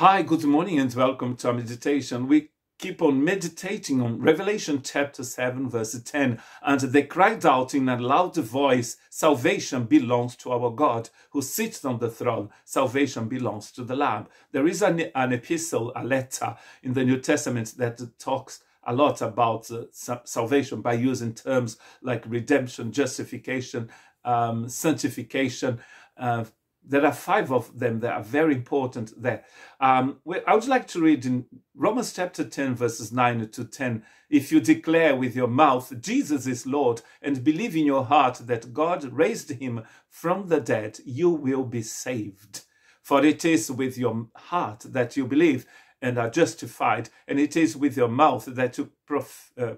Hi, good morning and welcome to our meditation. We keep on meditating on Revelation chapter 7 verse 10. And they cried out in a loud voice, "Salvation belongs to our God who sits on the throne. Salvation belongs to the Lamb." There is an epistle, a letter in the New Testament that talks a lot about salvation by using terms like redemption, justification, sanctification. There are 5 of them that are very important there. I would like to read in Romans chapter 10, verses 9 to 10. If you declare with your mouth, Jesus is Lord, and believe in your heart that God raised him from the dead, you will be saved. For it is with your heart that you believe and are justified, and it is with your mouth that you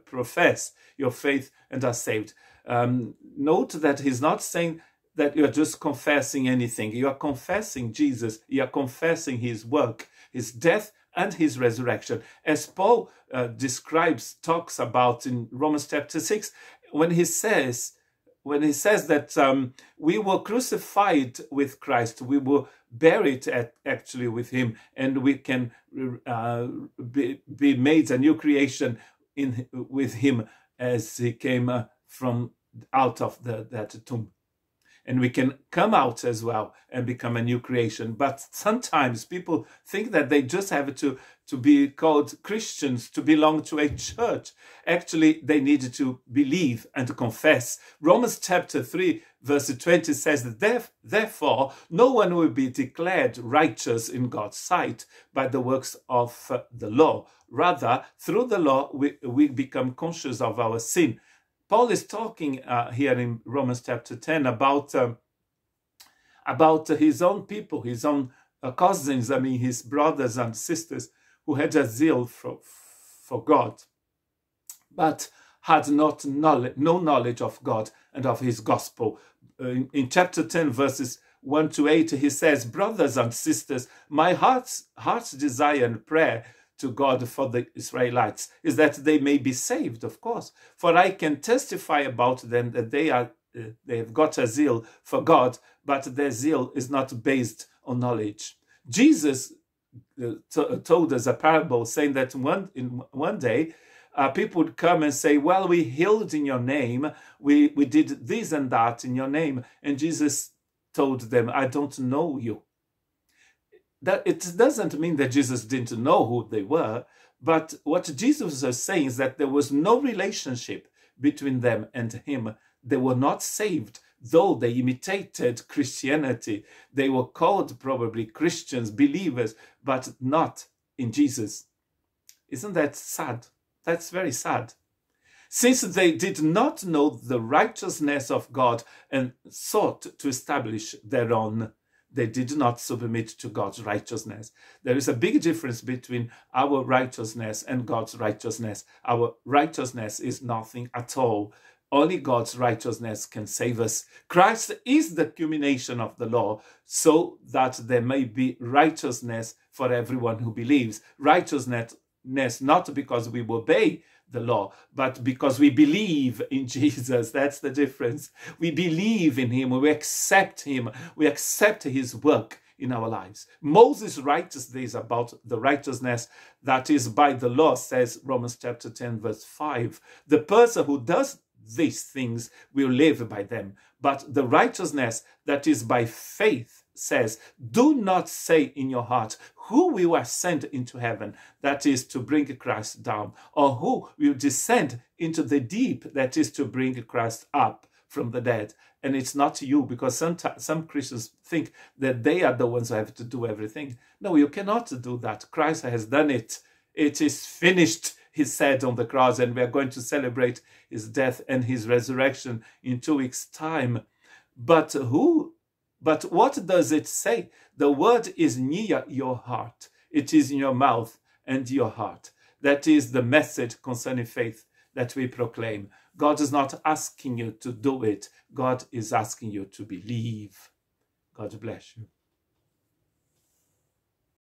profess your faith and are saved. Note that he's not saying that you're just confessing anything. You are confessing Jesus. You are confessing his work, his death and his resurrection. As Paul talks about in Romans chapter 6, when he says that we were crucified with Christ, we were buried actually with him, and we can be made a new creation with him as he came from out of that tomb. And we can come out as well and become a new creation. But sometimes people think that they just have to be called Christians, to belong to a church. Actually, they need to believe and to confess. Romans chapter 3, verse 20 says that therefore, no one will be declared righteous in God's sight by the works of the law. Rather, through the law, we become conscious of our sin. Paul is talking here in Romans chapter 10 about his own people, his own cousins, his brothers and sisters who had a zeal for God, but had no knowledge of God and of his gospel. In chapter 10, verses 1 to 8, he says, "Brothers and sisters, my heart's desire and prayer to God for the Israelites is that they may be saved, of course. For I can testify about them that they have got a zeal for God, but their zeal is not based on knowledge." Jesus told us a parable saying that one day people would come and say, "Well, we healed in your name, we did this and that in your name." And Jesus told them, "I don't know you." That it doesn't mean that Jesus didn't know who they were, but what Jesus was saying is that there was no relationship between them and him. They were not saved, though they imitated Christianity. They were called probably Christians, believers, but not in Jesus. Isn't that sad? That's very sad. Since they did not know the righteousness of God and sought to establish their own, they did not submit to God's righteousness. There is a big difference between our righteousness and God's righteousness. Our righteousness is nothing at all. Only God's righteousness can save us. Christ is the culmination of the law, so that there may be righteousness for everyone who believes. Righteousness not because we obey the law, but because we believe in Jesus. That's the difference. We believe in him, we accept him, we accept his work in our lives. Moses' righteousness about the righteousness that is by the law, says Romans chapter 10, verse 5. The person who does these things will live by them. But the righteousness that is by faith says, "Do not say in your heart, who will ascend into heaven," that is to bring Christ down, or who will descend into the deep, that is to bring Christ up from the dead. And it's not you, because some Christians think that they are the ones who have to do everything. No, you cannot do that. Christ has done it. It is finished, he said on the cross, and we are going to celebrate his death and his resurrection in 2 weeks' time. But what does it say? The word is near your heart. It is in your mouth and your heart. That is the message concerning faith that we proclaim. God is not asking you to do it. God is asking you to believe. God bless you.